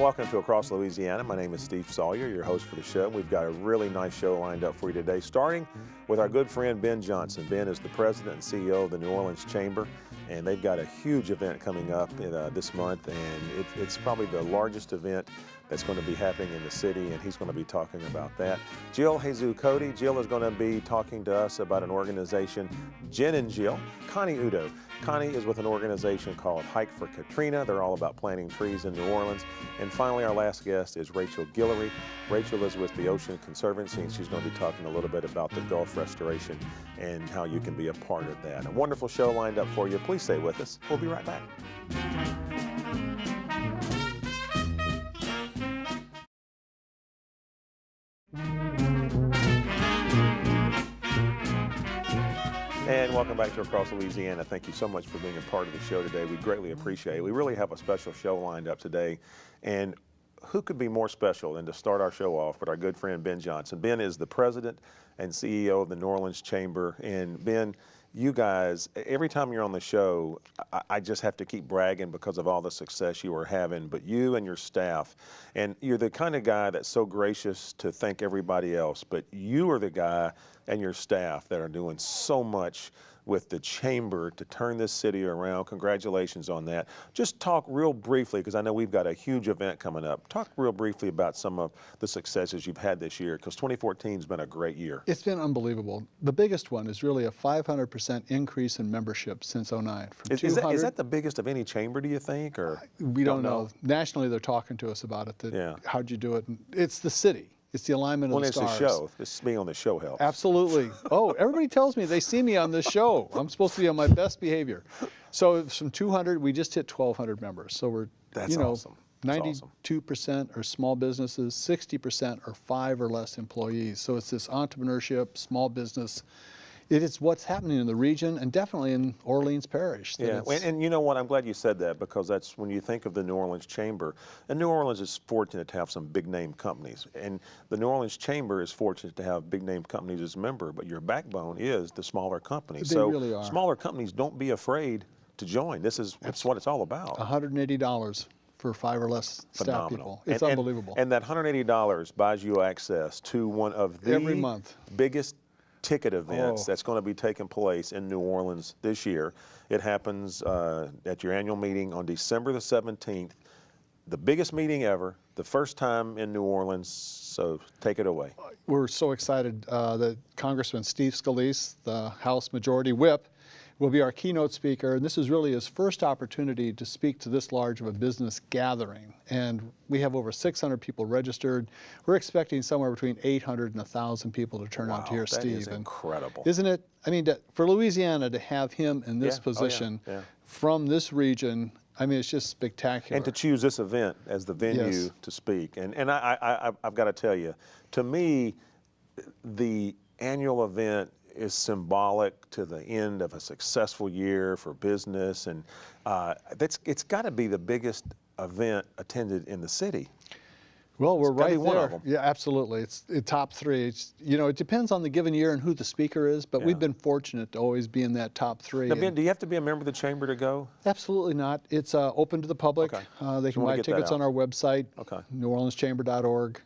welcome to Across Louisiana. My name is Steve Sawyer, your host for the show. We've got a really nice show lined up for you today, starting with our good friend Ben Johnson. Ben is the president and CEO of the New Orleans Chamber, and they've got a huge event coming up this month, and it's probably the largest event that's going to be happening in the city, and he's going to be talking about that. Jill, Hezeau Cody. Jill is going to be talking to us about an organization, Jenn Jill. Connie Uddo. Connie is with an organization called Hike for Katrina. They're all about planting trees in New Orleans. And finally, our last guest is Rachel Guillory. Rachel is with the Ocean Conservancy, and she's going to be talking a little bit about the Gulf restoration and how you can be a part of that. A wonderful show lined up for you. Please stay with us. We'll be right back. And welcome back to Across Louisiana. Thank you so much for being a part of the show today. We greatly appreciate it. We really have a special show lined up today. And who could be more special than to start our show off with our good friend Ben Johnson. Ben is the president and CEO of the New Orleans Chamber. And Ben, you guys, every time you're on the show, I just have to keep bragging because of all the success you are having, but you and your staff, and you're the kind of guy that's so gracious to thank everybody else, but you are the guy and your staff that are doing so much with the Chamber to turn this city around. Congratulations on that. Just talk real briefly, because I know we've got a huge event coming up. Talk real briefly about some of the successes you've had this year, because 2014 has been a great year. It's been unbelievable. The biggest one is really a 500% increase in membership since '09. Is that the biggest of any chamber, do you think? Or we don't know. Nationally, they're talking to us about it. How'd you do it? And it's the city. It's the alignment of the stars. It's the show. This being on the show helps. Absolutely. Oh, everybody tells me they see me on this show. I'm supposed to be on my best behavior. So from 200, we just hit 1,200 members. So we're, awesome. 92% are small businesses, 60% are 5 or less employees. So it's this entrepreneurship, small business. It is what's happening in the region and definitely in Orleans Parish. Yeah, and you know what, I'm glad you said that, because that's when you think of the New Orleans Chamber, and New Orleans is fortunate to have some big name companies, and the New Orleans Chamber is fortunate to have big name companies as a member, but your backbone is the smaller companies. They really are. Smaller companies, don't be afraid to join. That's what it's all about. $180 for 5 or less staff people. It's unbelievable. And that $180 buys you access to one of the every month biggest ticket events that's going to be taking place in New Orleans this year. It happens at your annual meeting on December the 17th, the biggest meeting ever, the first time in New Orleans, so take it away. We're so excited that Congressman Steve Sawyer, the House Majority Whip, will be our keynote speaker, and this is really his first opportunity to speak to this large of a business gathering. And we have over 600 people registered. We're expecting somewhere between 800 and 1,000 people to turn out to hear Steve. That is incredible. Isn't it? I mean, for Louisiana to have him in this position from this region, I mean, it's just spectacular. And to choose this event as the venue to speak. And I've got to tell you, to me, the annual event is symbolic to the end of a successful year for business, and it's got to be the biggest event attended in the city. Well, we're right there. One of them. Yeah, absolutely. It's top 3. It depends on the given year and who the speaker is, but we've been fortunate to always be in that top 3. Now, Ben, do you have to be a member of the Chamber to go? Absolutely not. It's open to the public. They can buy tickets on our website, neworleanschamber.org.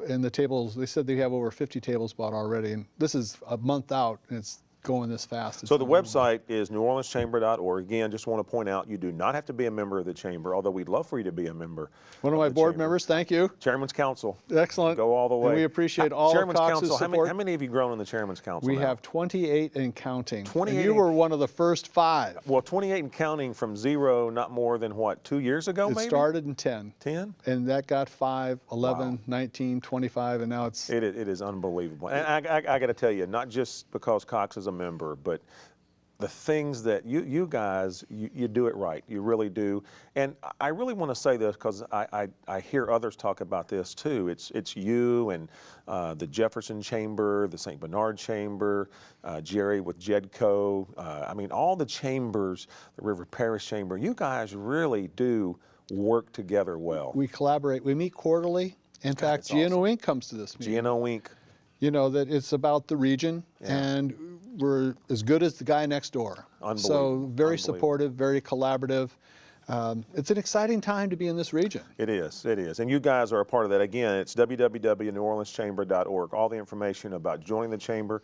And the tables, they said they have over 50 tables bought already, and this is a month out, and it's going this fast. So the website is neworleanschamber.org. Again, just want to point out, you do not have to be a member of the Chamber, although we'd love for you to be a member. One of my board members, thank you. Chairman's Council. Excellent. Go all the way. And we appreciate all of Cox's support. How many have you grown in the Chairman's Council We now? have 28 and counting. 28. And you were one of the first 5. Well, 28 and counting from 0, not more than, what, 2 years ago, maybe? It started in 10. 10? And that got 5, 11, 19, 25, and now it's... It is unbelievable. And I got to tell you, not just because Cox is a member, but the things that you guys, you do it right. You really do. And I really want to say this because I hear others talk about this too. It's you and the Jefferson Chamber, the St. Bernard Chamber, Jerry with Jedco. I mean, all the chambers, the River Parish Chamber, you guys really do work together well. We collaborate. We meet quarterly. In fact, GNO Inc. comes to this meeting. GNO Inc. You know, that it's about the region, and we're as good as the guy next door. Unbelievable. So very supportive, very collaborative. It's an exciting time to be in this region. It is, and you guys are a part of that. Again, it's www.neworleanschamber.org. All the information about joining the chamber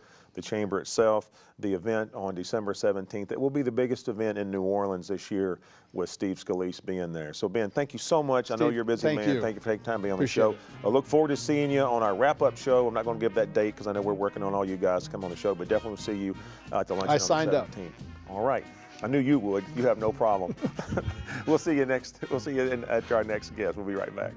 itself, the event on December 17th. It will be the biggest event in New Orleans this year with Steve Scalise being there. So Ben, thank you so much. Steve, I know you're a busy thank man. you. Thank you for taking time to be on Appreciate the show. it. I look forward to seeing you on our wrap-up show. I'm not going to give that date because I know we're working on all you guys to come on the show, but definitely will see you at the luncheon on the 17th. I signed up. All right. I knew you would. You have no problem. We'll see you at our next guest. We'll be right back.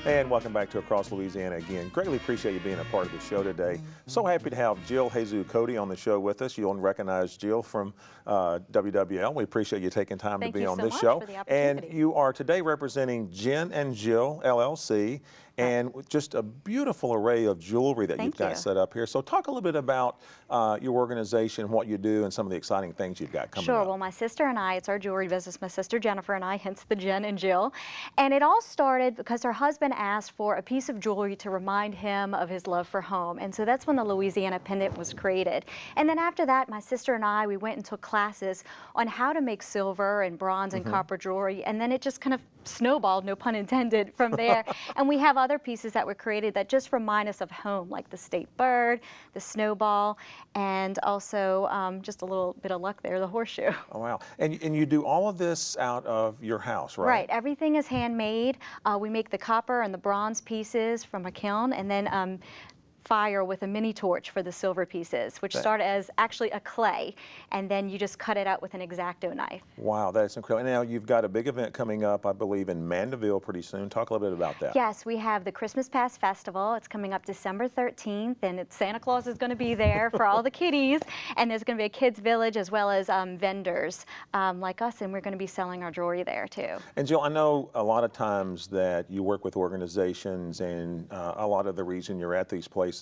And welcome back to Across Louisiana again. Greatly appreciate you being a part of the show today. So happy to have Jill Hezeau Cody on the show with us. You'll recognize Jill from WWL. We appreciate you taking time to be on this show. And you are today representing Jenn and Jill LLC, and just a beautiful array of jewelry that you've got set up here. So talk a little bit about your organization, what you do, and some of the exciting things you've got coming up. Sure. Well, my sister and I, it's our jewelry business, my sister Jennifer and I, hence the Jenn and Jill. And it all started because her husband asked for a piece of jewelry to remind him of his love for home. And so that's when the Louisiana pendant was created. And then after that, my sister and I, we went and took classes on how to make silver and bronze and copper jewelry. And then it just kind of snowballed, no pun intended, from there. And we have other pieces that were created that just remind us of home, like the state bird, the snowball, and also just a little bit of luck there, the horseshoe. Oh, wow. And you do all of this out of your house, right? Right. Everything is handmade. We make the copper and the bronze pieces from a kiln, and then fire with a mini torch for the silver pieces, which start as actually a clay, and then you just cut it out with an X-Acto knife. Wow, that's incredible. And now you've got a big event coming up, I believe, in Mandeville pretty soon. Talk a little bit about that. Yes, we have the Christmas Pass Festival. It's coming up December 13th, and Santa Claus is going to be there for all the kiddies, and there's going to be a kids village as well as vendors like us, and we're going to be selling our jewelry there too. And Jill, I know a lot of times that you work with organizations, and a lot of the reason you're at these places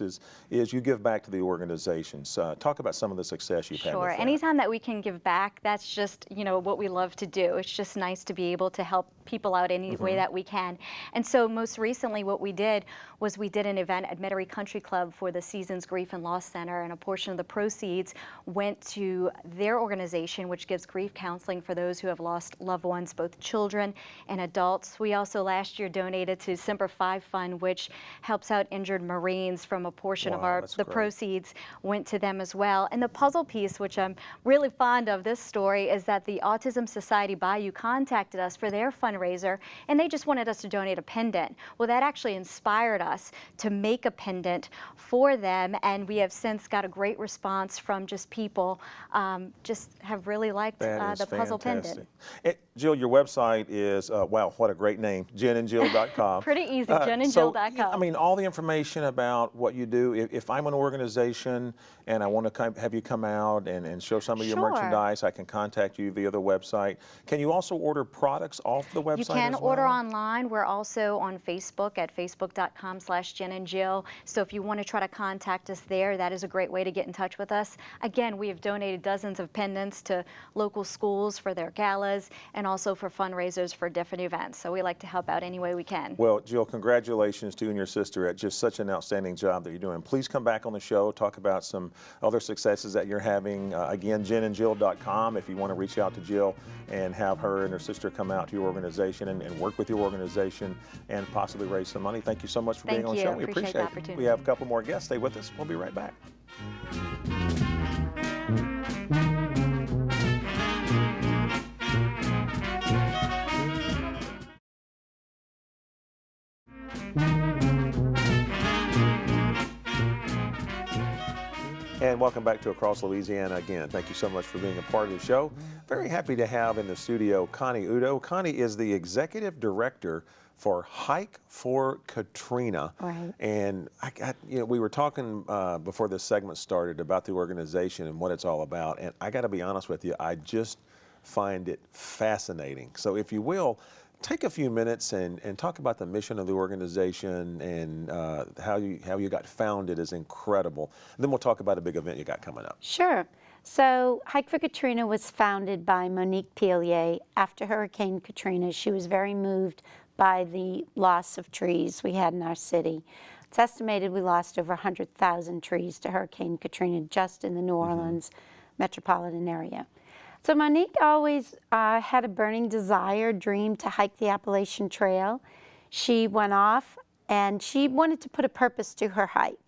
is you give back to the organizations. Talk about some of the success you've had with that. Sure. Anytime that we can give back, that's just, you know, what we love to do. It's just nice to be able to help people out any way that we can. And so most recently what we did was we did an event at Metairie Country Club for the Seasons Grief and Loss Center, and a portion of the proceeds went to their organization, which gives grief counseling for those who have lost loved ones, both children and adults. We also last year donated to Semper Fi Fund, which helps out injured Marines. From a portion of the proceeds went to them as well. And the puzzle piece, which I'm really fond of this story, is that the Autism Society Bayou contacted us for their fundraiser, and they just wanted us to donate a pendant. Well, that actually inspired us to make a pendant for them, and we have since got a great response from just people just have really liked the puzzle pendant. Jill, your website is, wow, what a great name, jennandjill.com. Pretty easy, jennandjill.com. So, I mean, all the information about what you do, if I'm an organization and I want to have you come out and show some of your merchandise, I can contact you via the website. Can you also order products off the website as well? You can order online. We're also on Facebook at facebook.com/JennandJill. So if you want to try to contact us there, that is a great way to get in touch with us. Again, we have donated dozens of pendants to local schools for their galas and also for fundraisers for different events. So we like to help out any way we can. Well, Jill, congratulations to you and your sister at just such an outstanding job that you're doing. Please come back on the show, talk about some other successes that you're having. Again, jennandjill.com if you want to reach out to Jill and have her and her sister come out to your organization and work with your organization and possibly raise some money. Thank you so much for being on the show. We appreciate the opportunity. We have a couple more guests. Stay with us. We'll be right back. And welcome back to Across Louisiana again. Thank you so much for being a part of the show. Very happy to have in the studio Connie Uddo. Connie is the executive director for Hike for Katrina. Right. And we were talking before this segment started about the organization and what it's all about. And I got to be honest with you, I just find it fascinating. So if you will, take a few minutes and talk about the mission of the organization and how you got founded is incredible. And then we'll talk about a big event you got coming up. Sure. So Hike for Katrina was founded by Monique Pellier after Hurricane Katrina. She was very moved by the loss of trees we had in our city. It's estimated we lost over 100,000 trees to Hurricane Katrina just in the New Orleans metropolitan area. So Monique always had a burning desire, dream to hike the Appalachian Trail. She went off and she wanted to put a purpose to her hike.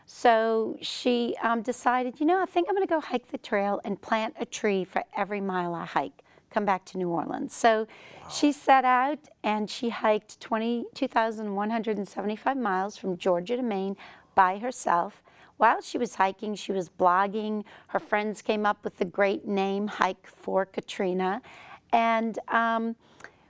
So she decided, you know, I think I'm going to go hike the trail and plant a tree for every mile I hike, come back to New Orleans. So she set out and she hiked 22,175 miles from Georgia to Maine by herself. While she was hiking, she was blogging. Her friends came up with the great name, Hike for Katrina. And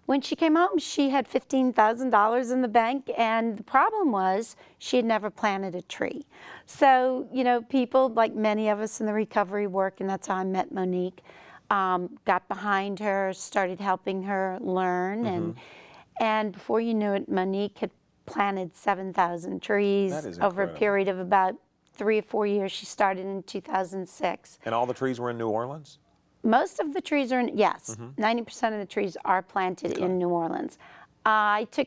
when she came home, she had $15,000 in the bank, and the problem was she had never planted a tree. So, you know, people, like many of us in the recovery work, and that's how I met Monique, got behind her, started helping her learn, and before you knew it, Monique had planted 7,000 trees over a period of about 3 or 4 years. She started in 2006. And all the trees were in New Orleans? Most of the trees are in, yes, 90% of the trees are planted in New Orleans.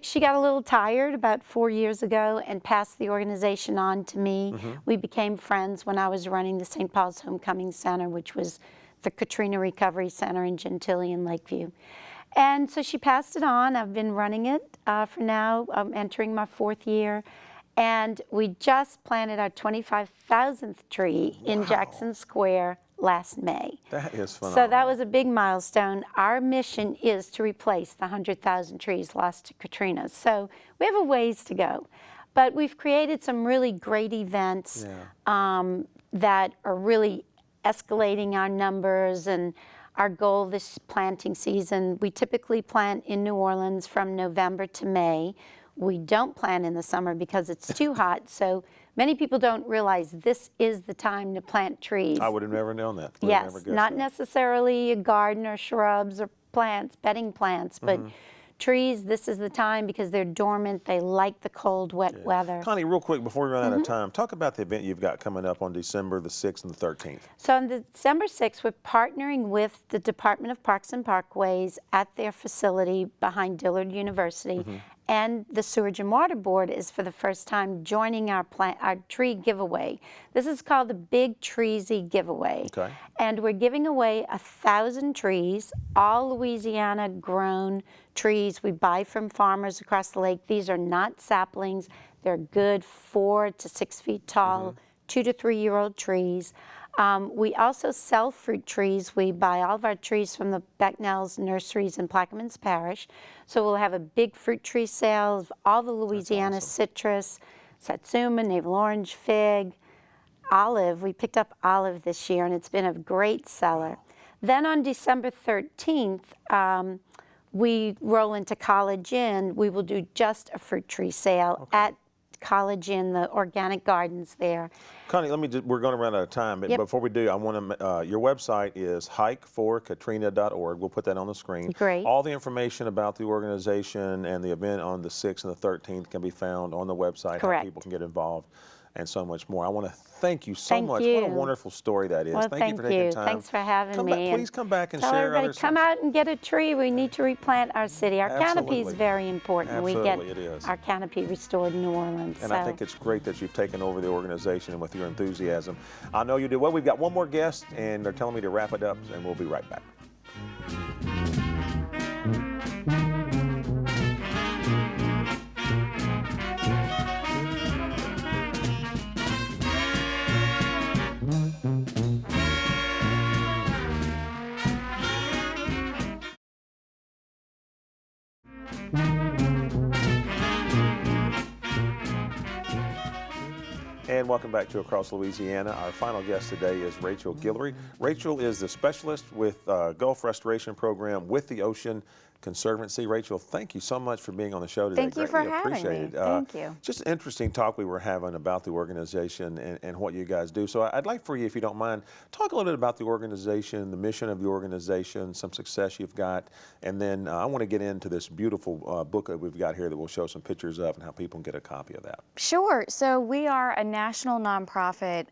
She got a little tired about 4 years ago and passed the organization on to me. We became friends when I was running the St. Paul's Homecoming Center, which was the Katrina Recovery Center in Gentilly and Lakeview. And so she passed it on. I've been running it for now. I'm entering my 4th year. And we just planted our 25,000th tree in Jackson Square last May. That is phenomenal. So that was a big milestone. Our mission is to replace the 100,000 trees lost to Katrina. So we have a ways to go. But we've created some really great events that are really escalating our numbers and our goal this planting season. We typically plant in New Orleans from November to May. We don't plant in the summer because it's too hot, so many people don't realize this is the time to plant trees. I would have never known that. Yes, not necessarily a garden or shrubs or plants, bedding plants, but trees, this is the time because they're dormant, they like the cold, wet weather. Connie, real quick before we run out of time, talk about the event you've got coming up on December the 6th and the 13th. So on December 6th, we're partnering with the Department of Parks and Parkways at their facility behind Dillard University. And the Sewage and Water Board is for the first time joining our tree giveaway. This is called the Big Treesy Giveaway. And we're giving away 1,000 trees, all Louisiana grown trees we buy from farmers across the lake. These are not saplings. They're good 4 to 6 feet tall, 2 to 3 year old trees. We also sell fruit trees. We buy all of our trees from the Becknell's nurseries in Plaquemines Parish. So we'll have a big fruit tree sale of all the Louisiana citrus, satsuma, navel orange, fig, olive. We picked up olive this year and it's been a great seller. Then on December 13th, we roll into College Inn. We will do just a fruit tree sale at College Inn, the organic gardens there. Connie, we're going to run out of time, but before we do, I want to, your website is hikeforkatrina.org. We'll put that on the screen. Great. All the information about the organization and the event on the 6th and the 13th can be found on the website. Correct. How people can get involved and so much more. I want to thank you so Thank much. you. What a wonderful story that is. Well, thank you for taking time. Thanks for having me. Please come back and tell share everybody, other come out and get a tree. We need to replant our city. Our canopy is very important. Absolutely, we it is. get our canopy restored in New Orleans. And I think it's great that you've taken over the organization and with your enthusiasm. I know you do. Well, we've got one more guest, and they're telling me to wrap it up, and we'll be right back. And welcome back to Across Louisiana. Our final guest today is Rachel Guillory. Rachel is the specialist with Gulf Restoration Program with the Ocean Conservancy. Rachel, thank you so much for being on the show today. Thank you for Greatly having appreciate me. it. Thank you. Just an interesting talk we were having about the organization and what you guys do. So I'd like for you, if you don't mind, talk a little bit about the organization, the mission of the organization, some success you've got, and then I want to get into this beautiful book that we've got here that we'll show some pictures of and how people can get a copy of that. Sure. So we are a national nonprofit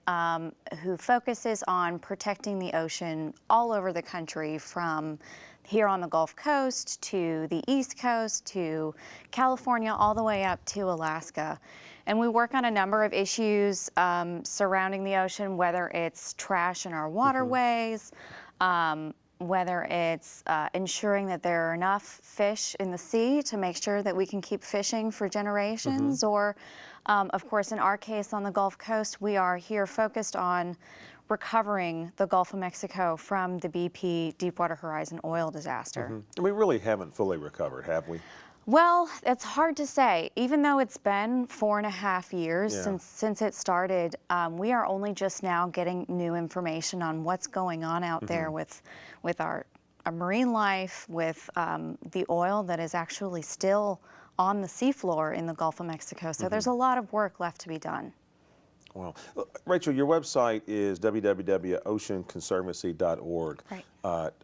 who focuses on protecting the ocean all over the country, from here on the Gulf Coast to the East Coast to California, all the way up to Alaska. And we work on a number of issues surrounding the ocean, whether it's trash in our waterways, whether it's ensuring that there are enough fish in the sea to make sure that we can keep fishing for generations, or of course, in our case on the Gulf Coast, we are here focused on recovering the Gulf of Mexico from the BP Deepwater Horizon oil disaster. We really haven't fully recovered, have we? Well, it's hard to say. Even though it's been 4.5 years Yeah. since it started, we are only just now getting new information on what's going on out there with our marine life, with the oil that is actually still on the seafloor in the Gulf of Mexico. So there's a lot of work left to be done. Well, Rachel, your website is www.oceanconservancy.org. Right.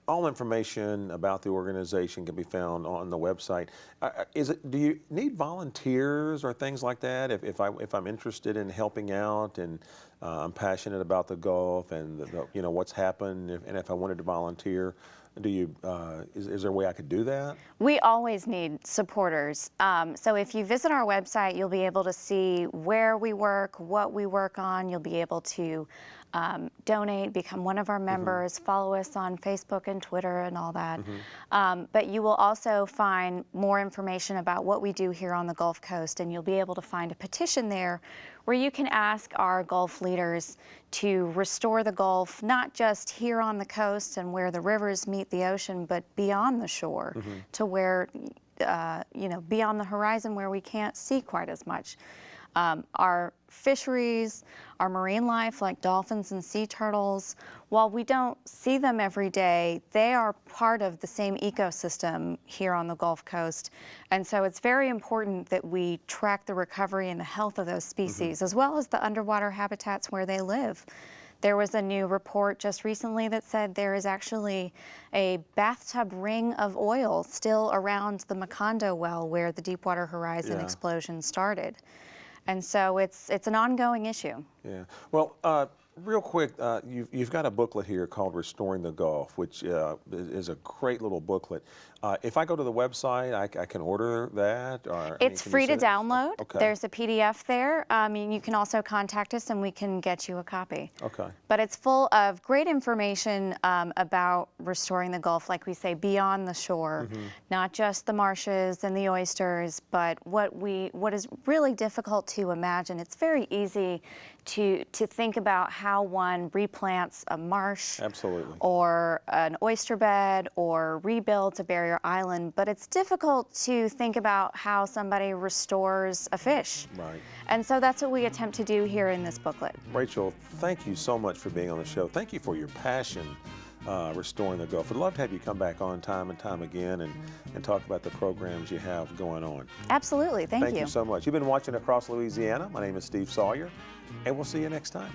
All information about the organization can be found on the website. Do you need volunteers or things like that? If I'm interested in helping out and I'm passionate about the Gulf and what's happened, and if I wanted to volunteer, is there a way I could do that? We always need supporters. So if you visit our website, you'll be able to see where we work, what we work on. You'll be able to donate, become one of our members, follow us on Facebook and Twitter and all that. But you will also find more information about what we do here on the Gulf Coast, and you'll be able to find a petition there where you can ask our Gulf leaders to restore the Gulf, not just here on the coast and where the rivers meet the ocean, but beyond the shore to where, beyond the horizon where we can't see quite as much. Our fisheries, our marine life like dolphins and sea turtles, while we don't see them every day, they are part of the same ecosystem here on the Gulf Coast. And so it's very important that we track the recovery and the health of those species, as well as the underwater habitats where they live. There was a new report just recently that said there is actually a bathtub ring of oil still around the Macondo well where the Deepwater Horizon explosion started. And so it's an ongoing issue. Yeah. Well, real quick, you've got a booklet here called Restoring the Gulf, which is a great little booklet. If I go to the website, I can order that? It's free to download. Okay. There's a PDF there. You can also contact us and we can get you a copy. Okay. But it's full of great information about restoring the Gulf, like we say, beyond the shore, not just the marshes and the oysters, but what is really difficult to imagine. It's very easy to think about how one replants a marsh, Absolutely, or an oyster bed, or rebuilds a barrier island, but it's difficult to think about how somebody restores a fish. Right. And so that's what we attempt to do here in this booklet. Rachel, thank you so much for being on the show. Thank you for your passion restoring the Gulf. I'd love to have you come back on time and time again and talk about the programs you have going on. Absolutely. Thank you. Thank you so much. You've been watching Across Louisiana. My name is Steve Sawyer, and we'll see you next time.